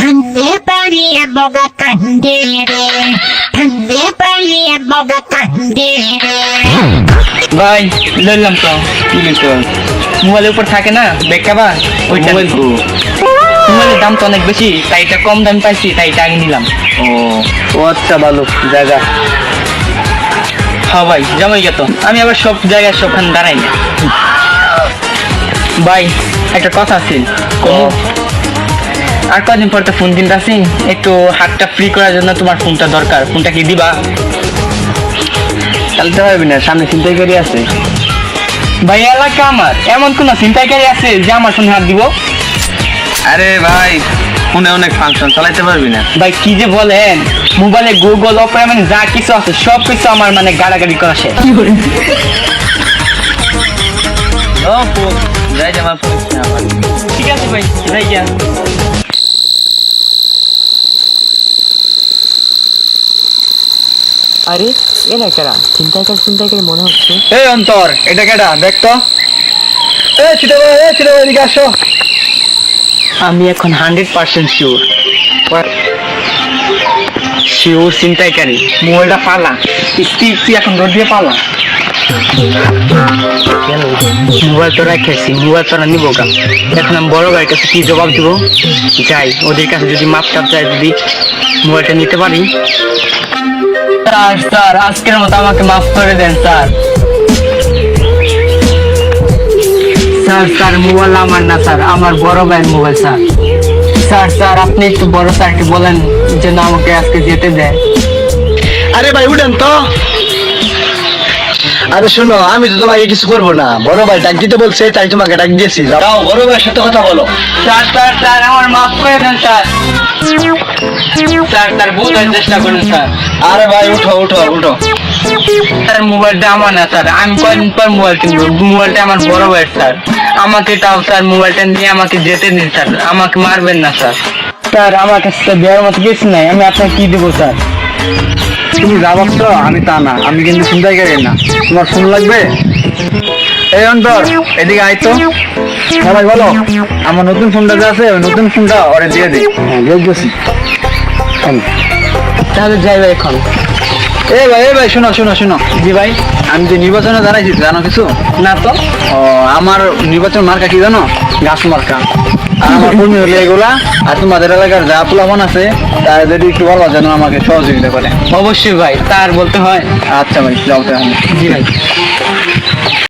ठंडे पानी बगा ठंडे रे ठंडे पानी बगा ठंडे रे ভাই লইলাম তো কি লিখতে মোবাইলের উপর থাকে না বেকাবা ওইটা মোবাইল তো মোবাইলের দাম তো অনেক বেশি তাই এটা কম দাম পাইছি তাই এটা আগে নিলাম ও ও আচ্ছা ভালো জায়গা হ্যাঁ ভাই জমাই গেত আমি আবার সব জায়গায় সবখানে দাঁড়াই না ভাই একটা কথা আছে আর কদিন পর তো ফোন কিনতে আসি একটু হাতটা ফ্রি করার জন্য তোমার ফোনটা দরকার ফোনটা কি দিবা চালতে পারবি না সামনে ছিনতাইকারী আছে ভাই এলাকা আমার এমন কোন চিন্তাকারী আছে যে আমার ফোন হাত দিব আরে ভাই ফোনে অনেক ফাংশন চালাইতে পারবি না ভাই কি যে বলেন মোবাইলে গুগল অপেরা মানে যা কিছু আছে সব কিছু আমার মানে গাড়াগাড়ি করা শেষ ও ফোন যাই যে আমার ফোন আমার ঠিক আছে ভাই যাই গিয়া আরে এরা কারা চিন্তাকারী মনে হচ্ছে এই অন্তর এটা কেডা দেখ তো ছোট ভাই এদিকে আসো আমি এখন 100% শিওর চিন্তাকারী মোবাইলটা পালা তুই এখন রোড দিয়ে পালা মোবাইল তো রাখেছি মোবাইল তো নিব গা এখন আমি বড় ভাইয়ের কাছে কি জবাব দিব যাই ওদের কাছে যদি মাপ টাপ চাই যদি মোবাইলটা নিতে পারি স্যার আজকের মতো আমাকে মাফ করে দেন স্যার মোবাইল আমার না স্যার আমার বড় ভাইয়ের মোবাইল স্যার আপনি একটু বড় স্যারকে বলেন যে না আমাকে আজকে যেতে দেন আরে ভাই উঠেন তো আরে শোনো আমি তো তোমাকে কিছু করবো না বড় ভাই ডাক দিতে বলছে তাই তোমাকে ডাক দিয়েছি যাও বড় ভাইয়ের সাথে কথা বলো স্যার আমার মাফ করে দেন স্যার বোঝার চেষ্টা করুন স্যার আরে ভাই উঠো স্যার মোবাইলটা আমার না স্যার আমি কয়েকদিন পর মোবাইল কিনবো মোবাইলটা আমার বড় ভাইয়ের স্যার আমাকে তাও স্যার মোবাইলটা নিয়ে আমাকে যেতে দিন স্যার আমাকে মারবেন না স্যার আমার কাছে দেওয়ার মতো কিছু নাই আমি আপনাকে কি দেবো স্যার তুমি যা ভাবছো আমি তা না আমি কিন্তু ছিনতাইকারী না তোমার ফোন লাগবে এই অন্তর এদিকে আয় তো সবাই বলো আমার নতুন ফোনটা যে আছে ওই নতুন ফোনটা ওরে দিয়ে দিই হ্যাঁ দেখছি তাহলে যাই ভাই এখন এই ভাই শোনো জি ভাই আমি যে নির্বাচনে দাঁড়াইছি জানো কিছু না তো ও আমার নির্বাচন মার্কা কি জানো গাছ মার্কা আর আমার কর্মী হলে এগুলা আর তোমাদের এলাকার যা পোলাপান আছে তারা যদি একটু বলবা যেন আমাকে সহযোগিতা করে অবশ্যই ভাই তার বলতে হয় আচ্ছা ভাই যাও তাহলে জি ভাই